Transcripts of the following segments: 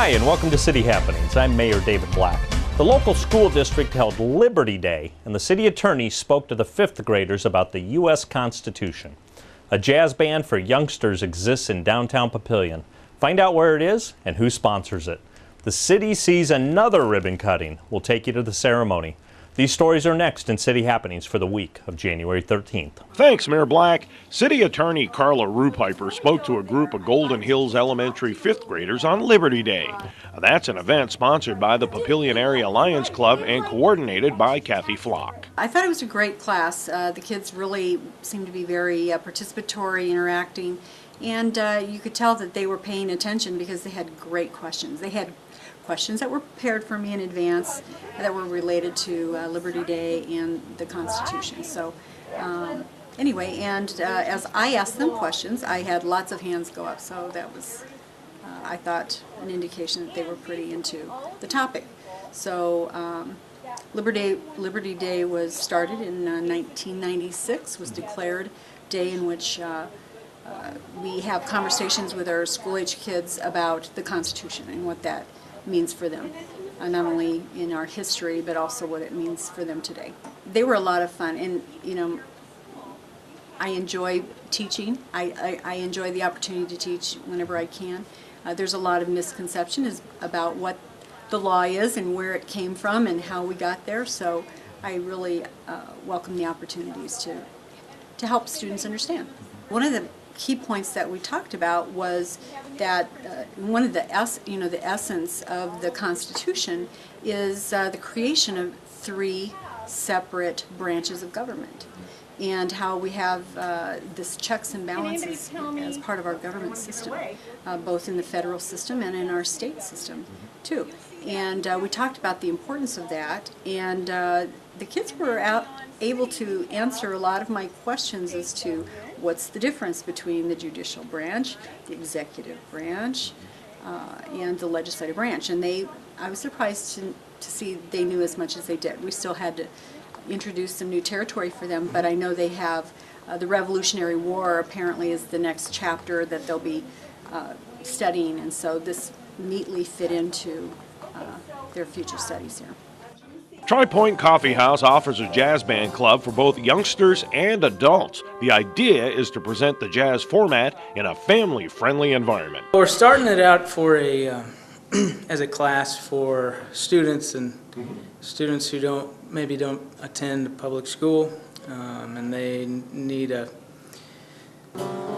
Hi, and welcome to City Happenings. I'm Mayor David Black. The local school district held Liberty Day, and the city attorney spoke to the fifth graders about the U.S. Constitution. A jazz band for youngsters exists in downtown Papillion. Find out where it is and who sponsors it. The city sees another ribbon cutting. We'll take you to the ceremony. These stories are next in City Happenings for the week of January 13th. Thanks, Mayor Black. City Attorney Carla Rupiper spoke to a group of Golden Hills Elementary fifth graders on Liberty Day. That's an event sponsored by the Papillion Area Lions Club and coordinated by Kathy Flock. I thought it was a great class. The kids really seemed to be very participatory, interacting, and you could tell that they were paying attention because they had great questions. They had questions that were prepared for me in advance that were related to Liberty Day and the Constitution. So anyway, and as I asked them questions, I had lots of hands go up, so that was, I thought, an indication that they were pretty into the topic. So Liberty Day was started in 1996, was declared day in which we have conversations with our school-age kids about the Constitution and what that means for them, not only in our history but also what it means for them today. They were a lot of fun, and you know, I enjoy teaching. I enjoy the opportunity to teach whenever I can. There's a lot of misconceptions about what the law is and where it came from and how we got there, so I really welcome the opportunities to help students understand. One of the key points that we talked about was that one of the essence of the Constitution is the creation of three separate branches of government, and how we have this checks and balances as part of our government system, both in the federal system and in our state system too. And we talked about the importance of that, and the kids were able to answer a lot of my questions as to what's the difference between the judicial branch, the executive branch, and the legislative branch. And I was surprised to see they knew as much as they did. We still had to introduce some new territory for them, but I know they have the Revolutionary War apparently is the next chapter that they'll be studying, and so this neatly fit into their future studies here. TriPoint Coffee House offers a jazz band club for both youngsters and adults. The idea is to present the jazz format in a family-friendly environment. We're starting it out for as a class for students and students who maybe don't attend public school, and they need an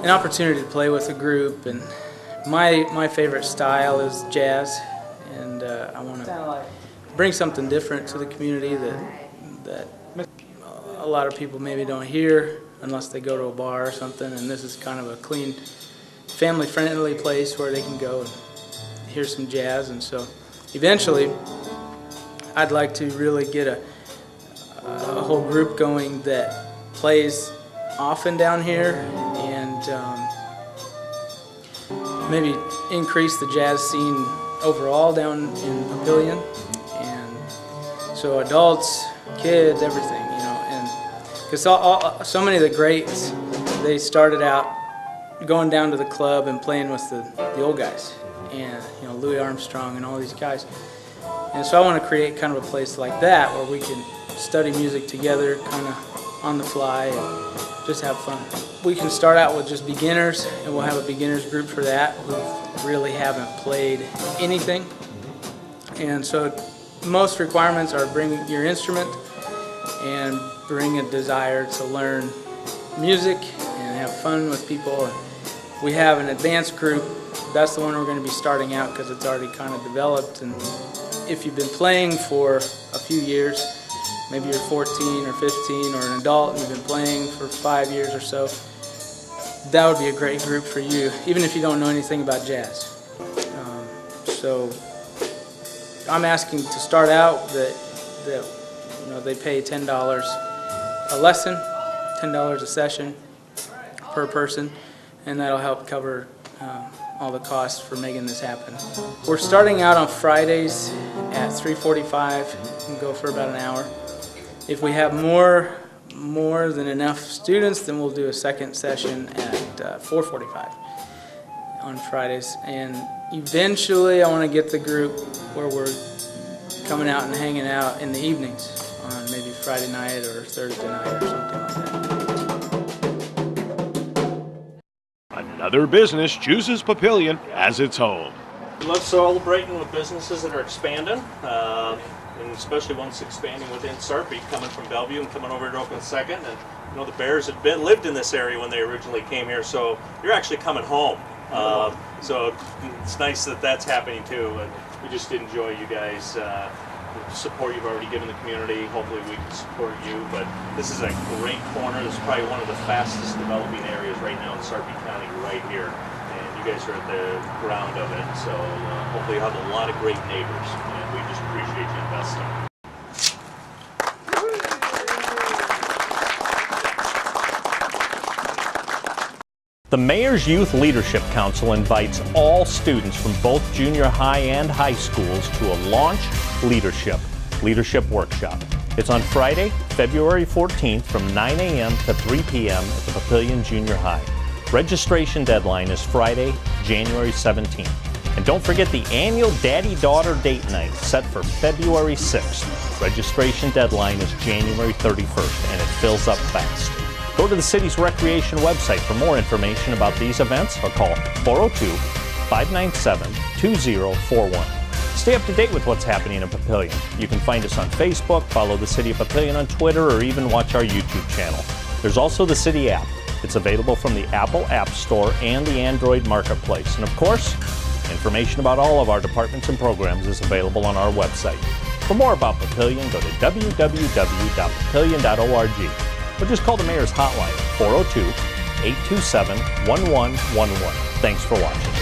opportunity to play with a group. And my favorite style is jazz, and I want to bring something different to the community that a lot of people maybe don't hear unless they go to a bar or something, and this is kind of a clean, family-friendly place where they can go and hear some jazz. And so eventually I'd like to really get a whole group going that plays often down here, and maybe increase the jazz scene overall down in Papillion. So adults, kids, everything, you know, and because so many of the greats, they started out going down to the club and playing with the old guys, and you know, Louis Armstrong and all these guys. And so I want to create kind of a place like that where we can study music together, kind of on the fly, and just have fun. We can start out with just beginners, and we'll have a beginners group for that who really haven't played anything, and so most requirements are bring your instrument and bring a desire to learn music and have fun with people. We have an advanced group. That's the one we're going to be starting out because it's already kind of developed. And if you've been playing for a few years, maybe you're 14 or 15 or an adult and you've been playing for 5 years or so, that would be a great group for you, even if you don't know anything about jazz. So I'm asking to start out that you know, they pay $10 a lesson, $10 a session per person, and that'll help cover all the costs for making this happen. We're starting out on Fridays at 3:45 and go for about an hour. If we have more than enough students, then we'll do a second session at 4:45. on Fridays. And eventually I want to get the group where we're coming out and hanging out in the evenings on maybe Friday night or Thursday night or something like that. Another business chooses Papillion as its home. We love celebrating with businesses that are expanding, and especially ones expanding within Sarpy, coming from Bellevue and coming over to Oakland Second. And you know, the Bears had lived in this area when they originally came here, so you're actually coming home. So it's nice that that's happening too. And we just enjoy you guys. The support you've already given the community. Hopefully we can support you. But this is a great corner. This is probably one of the fastest developing areas right now in Sarpy County, right here. And you guys are at the ground of it. So hopefully you have a lot of great neighbors. And we just appreciate you investing. The Mayor's Youth Leadership Council invites all students from both junior high and high schools to a Launch Leadership Workshop. It's on Friday, February 14th from 9 a.m. to 3 p.m. at the Papillion Junior High. Registration deadline is Friday, January 17th. And don't forget the annual Daddy-Daughter Date Night set for February 6th. Registration deadline is January 31st, and it fills up fast. Go to the city's recreation website for more information about these events or call 402-597-2041. Stay up to date with what's happening in Papillion. You can find us on Facebook, follow the City of Papillion on Twitter, or even watch our YouTube channel. There's also the City app. It's available from the Apple App Store and the Android Marketplace. And of course, information about all of our departments and programs is available on our website. For more about Papillion, go to www.papillion.org. Or just call the Mayor's hotline at 402-827-1111. Thanks for watching.